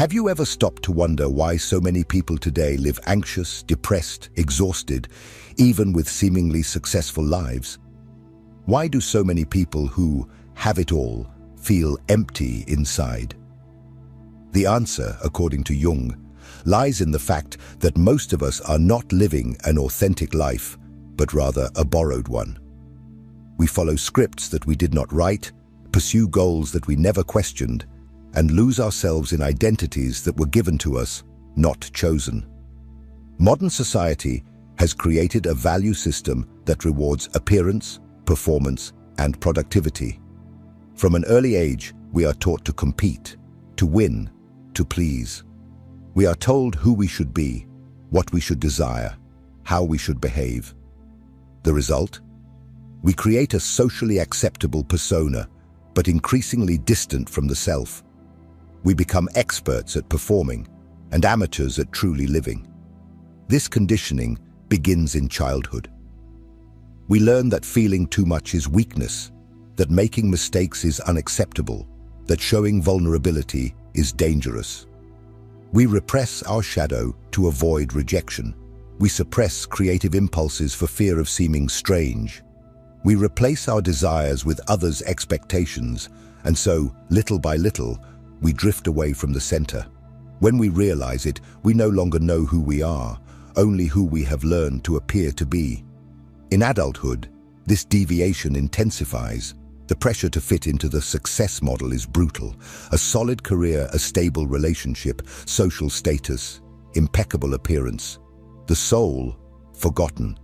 Have you ever stopped to wonder why so many people today live anxious, depressed, exhausted, even with seemingly successful lives? Why do so many people who have it all feel empty inside? The answer, according to Jung, lies in the fact that most of us are not living an authentic life, but rather a borrowed one. We follow scripts that we did not write, pursue goals that we never questioned, and lose ourselves in identities that were given to us, not chosen. Modern society has created a value system that rewards appearance, performance, and productivity. From an early age, we are taught to compete, to win, to please. We are told who we should be, what we should desire, how we should behave. The result? We create a socially acceptable persona, but increasingly distant from the self. We become experts at performing and amateurs at truly living. This conditioning begins in childhood. We learn that feeling too much is weakness, that making mistakes is unacceptable, that showing vulnerability is dangerous. We repress our shadow to avoid rejection. We suppress creative impulses for fear of seeming strange. We replace our desires with others' expectations, and so, little by little, we drift away from the center. When we realize it, we no longer know who we are, only who we have learned to appear to be. In adulthood, this deviation intensifies. The pressure to fit into the success model is brutal. A solid career, a stable relationship, social status, impeccable appearance. The soul, forgotten,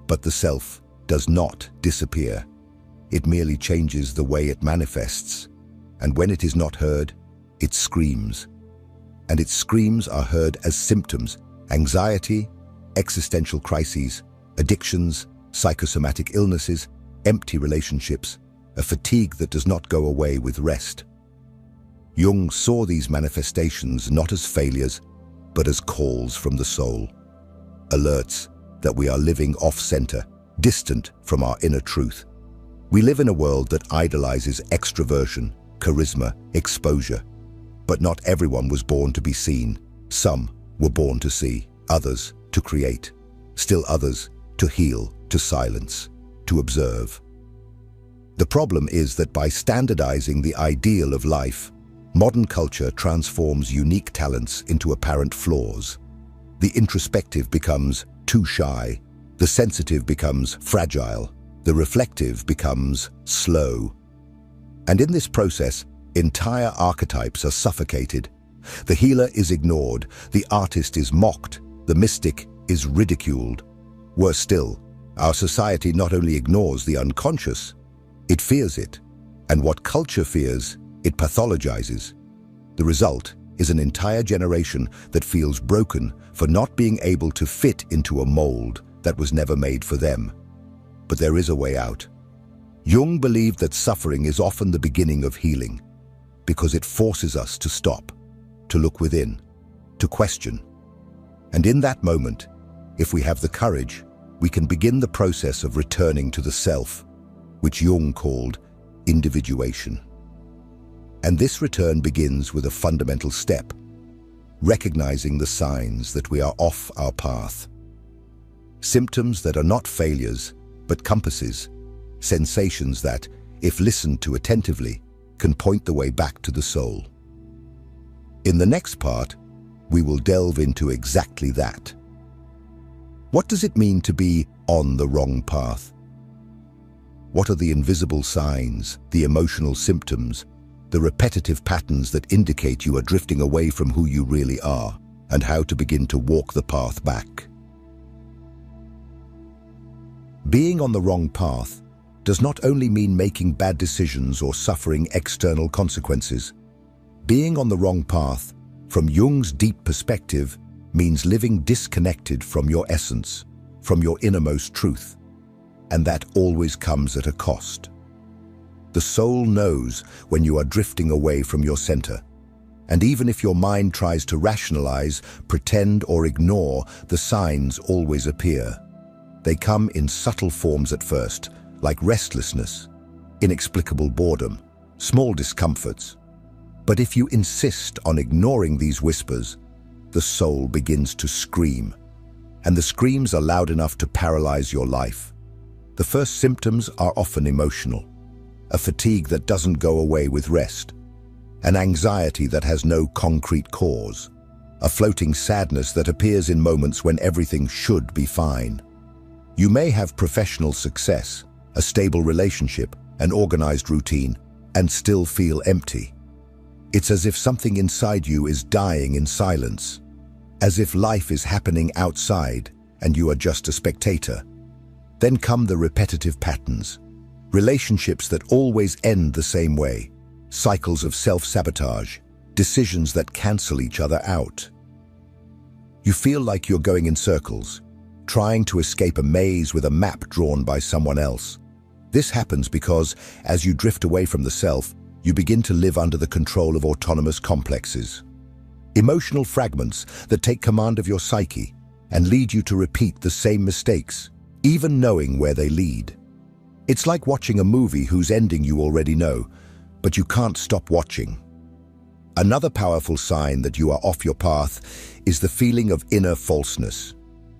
but the self does not disappear. It merely changes the way it manifests. And when it is not heard, it screams. And its screams are heard as symptoms: anxiety, existential crises, addictions, psychosomatic illnesses, empty relationships, a fatigue that does not go away with rest. Jung saw these manifestations not as failures, but as calls from the soul, alerts that we are living off-center, distant from our inner truth. We live in a world that idolizes extroversion, charisma, exposure. But not everyone was born to be seen. Some were born to see, others to create, still others to heal, to silence, to observe. The problem is that by standardizing the ideal of life, modern culture transforms unique talents into apparent flaws. The introspective becomes too shy, the sensitive becomes fragile, the reflective becomes slow. And in this process, entire archetypes are suffocated. The healer is ignored, the artist is mocked, the mystic is ridiculed. Worse still, our society not only ignores the unconscious, it fears it. And what culture fears, it pathologizes. The result is an entire generation that feels broken for not being able to fit into a mold that was never made for them. But there is a way out. Jung believed that suffering is often the beginning of healing, because it forces us to stop, to look within, to question. And in that moment, if we have the courage, we can begin the process of returning to the self, which Jung called individuation. And this return begins with a fundamental step, recognizing the signs that we are off our path. Symptoms that are not failures, but compasses, sensations that, if listened to attentively, can point the way back to the soul. In the next part, we will delve into exactly that. What does it mean to be on the wrong path? What are the invisible signs, the emotional symptoms, the repetitive patterns that indicate you are drifting away from who you really are, and how to begin to walk the path back? Being on the wrong path does not only mean making bad decisions or suffering external consequences. Being on the wrong path, from Jung's deep perspective, means living disconnected from your essence, from your innermost truth. And that always comes at a cost. The soul knows when you are drifting away from your center. And even if your mind tries to rationalize, pretend, or ignore, the signs always appear. They come in subtle forms at first, like restlessness, inexplicable boredom, small discomforts. But if you insist on ignoring these whispers, the soul begins to scream, and the screams are loud enough to paralyze your life. The first symptoms are often emotional: a fatigue that doesn't go away with rest, an anxiety that has no concrete cause, a floating sadness that appears in moments when everything should be fine. You may have professional success, a stable relationship, an organized routine, and still feel empty. It's as if something inside you is dying in silence, as if life is happening outside and you are just a spectator. Then come the repetitive patterns, relationships that always end the same way, cycles of self-sabotage, decisions that cancel each other out. You feel like you're going in circles, trying to escape a maze with a map drawn by someone else. This happens because, as you drift away from the self, you begin to live under the control of autonomous complexes, emotional fragments that take command of your psyche and lead you to repeat the same mistakes, even knowing where they lead. It's like watching a movie whose ending you already know, but you can't stop watching. Another powerful sign that you are off your path is the feeling of inner falseness.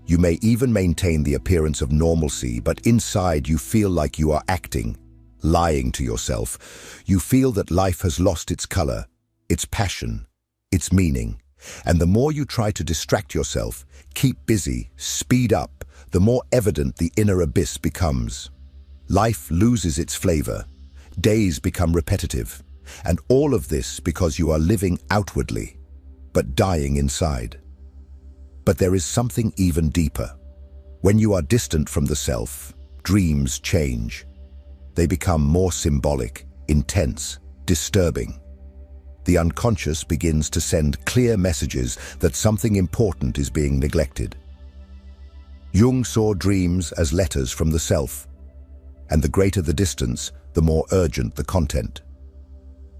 You may even maintain the appearance of normalcy, but inside you feel like you are acting, lying to yourself. You feel that life has lost its color, its passion, its meaning. And the more you try to distract yourself, keep busy, speed up, the more evident the inner abyss becomes. Life loses its flavor, days become repetitive, and all of this because you are living outwardly, but dying inside. But there is something even deeper. When you are distant from the self, dreams change. They become more symbolic, intense, disturbing. The unconscious begins to send clear messages that something important is being neglected. Jung saw dreams as letters from the self, and the greater the distance, the more urgent the content.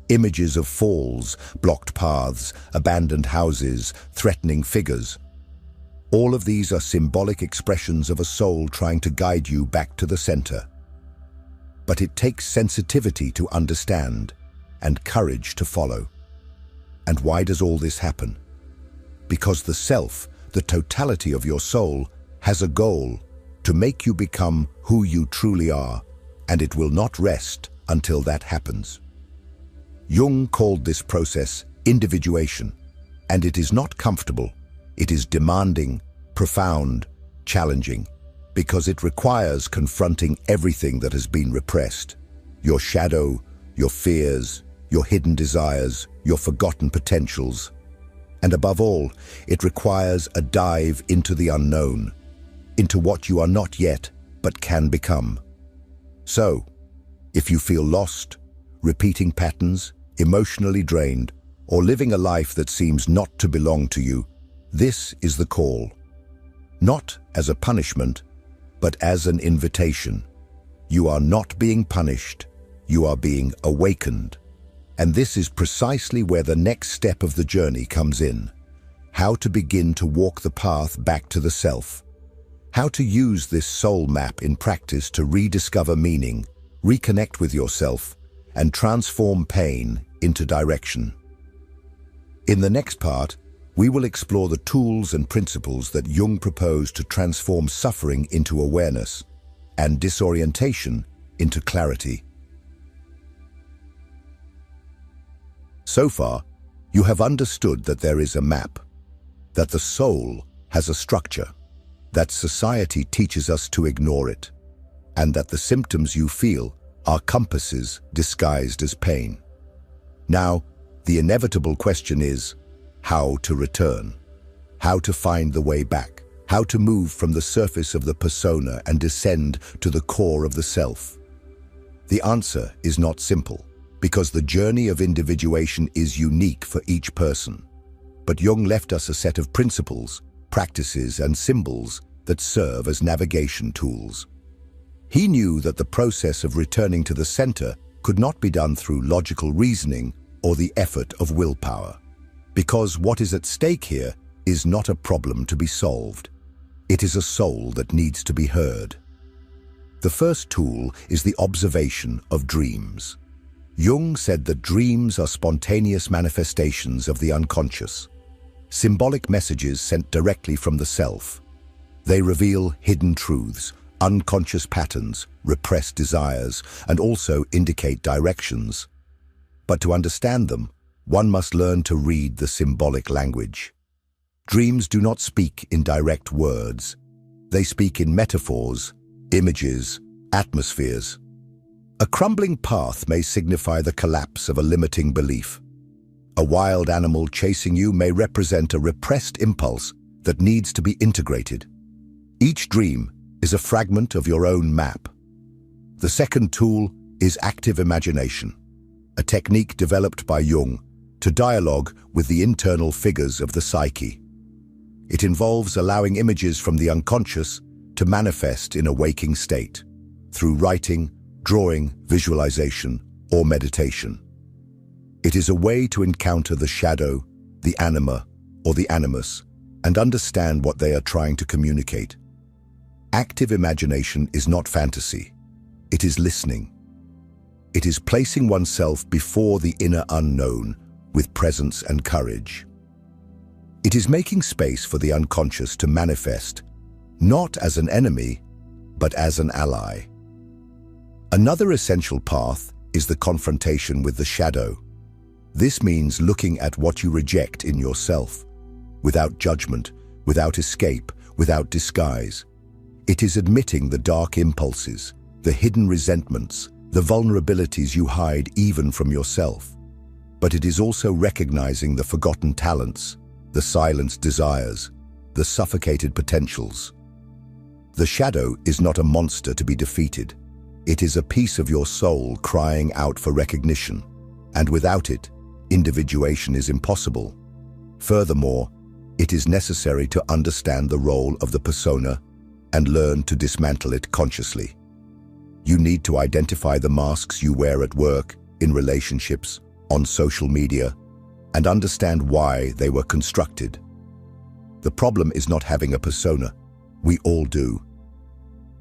Images of falls, blocked paths, abandoned houses, threatening figures. All of these are symbolic expressions of a soul trying to guide you back to the center. But it takes sensitivity to understand and courage to follow. And why does all this happen? Because the self, the totality of your soul, has a goal to make you become who you truly are, and it will not rest until that happens. Jung called this process individuation, and it is not comfortable. It is demanding, profound, challenging, because it requires confronting everything that has been repressed. Your shadow, your fears, your hidden desires, your forgotten potentials. And above all, it requires a dive into the unknown, into what you are not yet, but can become. So, if you feel lost, repeating patterns, emotionally drained, or living a life that seems not to belong to you, this is the call. Not as a punishment, but as an invitation. You are not being punished, you are being awakened. And this is precisely where the next step of the journey comes in. How to begin to walk the path back to the self. How to use this soul map in practice to rediscover meaning, reconnect with yourself, and transform pain into direction. In the next part, we will explore the tools and principles that Jung proposed to transform suffering into awareness and disorientation into clarity. So far, you have understood that there is a map, that the soul has a structure, that society teaches us to ignore it, and that the symptoms you feel are compasses disguised as pain. Now, the inevitable question is, how to return? How to find the way back? How to move from the surface of the persona and descend to the core of the self? The answer is not simple, because the journey of individuation is unique for each person. But Jung left us a set of principles, practices, and symbols that serve as navigation tools. He knew that the process of returning to the center could not be done through logical reasoning or the effort of willpower, because what is at stake here is not a problem to be solved. It is a soul that needs to be heard. The first tool is the observation of dreams. Jung said that dreams are spontaneous manifestations of the unconscious, symbolic messages sent directly from the self. They reveal hidden truths, unconscious patterns, repressed desires, and also indicate directions. But to understand them, one must learn to read the symbolic language. Dreams do not speak in direct words. They speak in metaphors, images, atmospheres. A crumbling path may signify the collapse of a limiting belief. A wild animal chasing you may represent a repressed impulse that needs to be integrated. Each dream is a fragment of your own map. The second tool is active imagination, a technique developed by Jung to dialogue with the internal figures of the psyche. It involves allowing images from the unconscious to manifest in a waking state, through writing, drawing, visualization, or meditation. It is a way to encounter the shadow, the anima, or the animus, and understand what they are trying to communicate. Active imagination is not fantasy. It is listening. It is placing oneself before the inner unknown with presence and courage. It is making space for the unconscious to manifest, not as an enemy, but as an ally. Another essential path is the confrontation with the shadow. This means looking at what you reject in yourself, without judgment, without escape, without disguise. It is admitting the dark impulses, the hidden resentments, the vulnerabilities you hide even from yourself. But it is also recognizing the forgotten talents, the silenced desires, the suffocated potentials. The shadow is not a monster to be defeated. It is a piece of your soul crying out for recognition, and without it, individuation is impossible. Furthermore, it is necessary to understand the role of the persona and learn to dismantle it consciously. You need to identify the masks you wear at work, in relationships, on social media, and understand why they were constructed. The problem is not having a persona. We all do.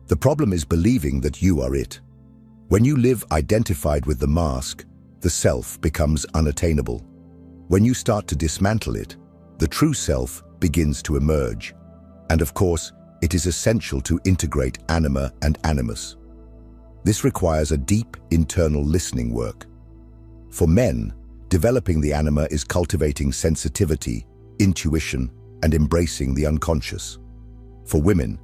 The problem is believing that you are it. When you live identified with the mask, the self becomes unattainable. When you start to dismantle it, the true self begins to emerge. And of course, it is essential to integrate anima and animus. This requires a deep internal listening work. For men, developing the anima is cultivating sensitivity, intuition, and embracing the unconscious. For women,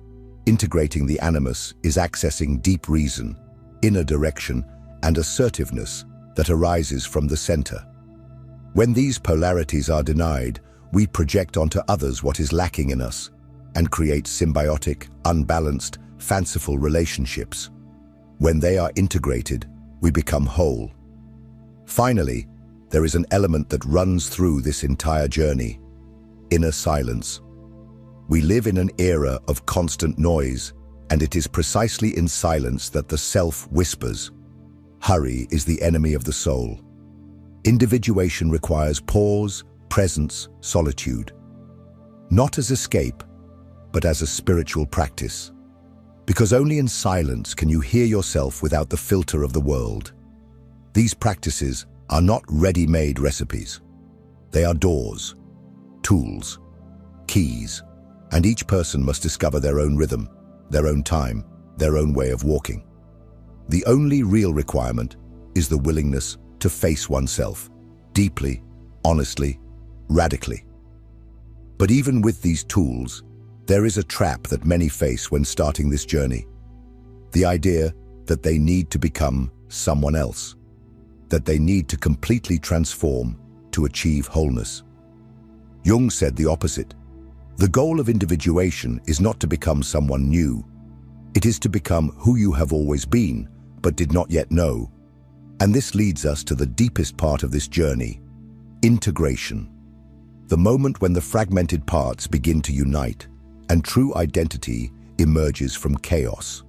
integrating the animus is accessing deep reason, inner direction, and assertiveness that arises from the center. When these polarities are denied, we project onto others what is lacking in us and create symbiotic, unbalanced, fanciful relationships. When they are integrated, we become whole. Finally, there is an element that runs through this entire journey: inner silence. We live in an era of constant noise, and it is precisely in silence that the self whispers. Hurry is the enemy of the soul. Individuation requires pause, presence, solitude. Not as escape, but as a spiritual practice. Because only in silence can you hear yourself without the filter of the world. These practices are not ready-made recipes. They are doors, tools, keys, and each person must discover their own rhythm, their own time, their own way of walking. The only real requirement is the willingness to face oneself, deeply, honestly, radically. But even with these tools, there is a trap that many face when starting this journey. The idea that they need to become someone else, that they need to completely transform to achieve wholeness. Jung said the opposite. The goal of individuation is not to become someone new. It is to become who you have always been, but did not yet know. And this leads us to the deepest part of this journey: integration. The moment when the fragmented parts begin to unite, and true identity emerges from chaos.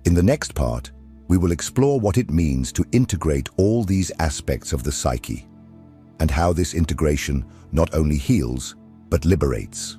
In the next part, we will explore what it means to integrate all these aspects of the psyche, and how this integration not only heals, but liberates.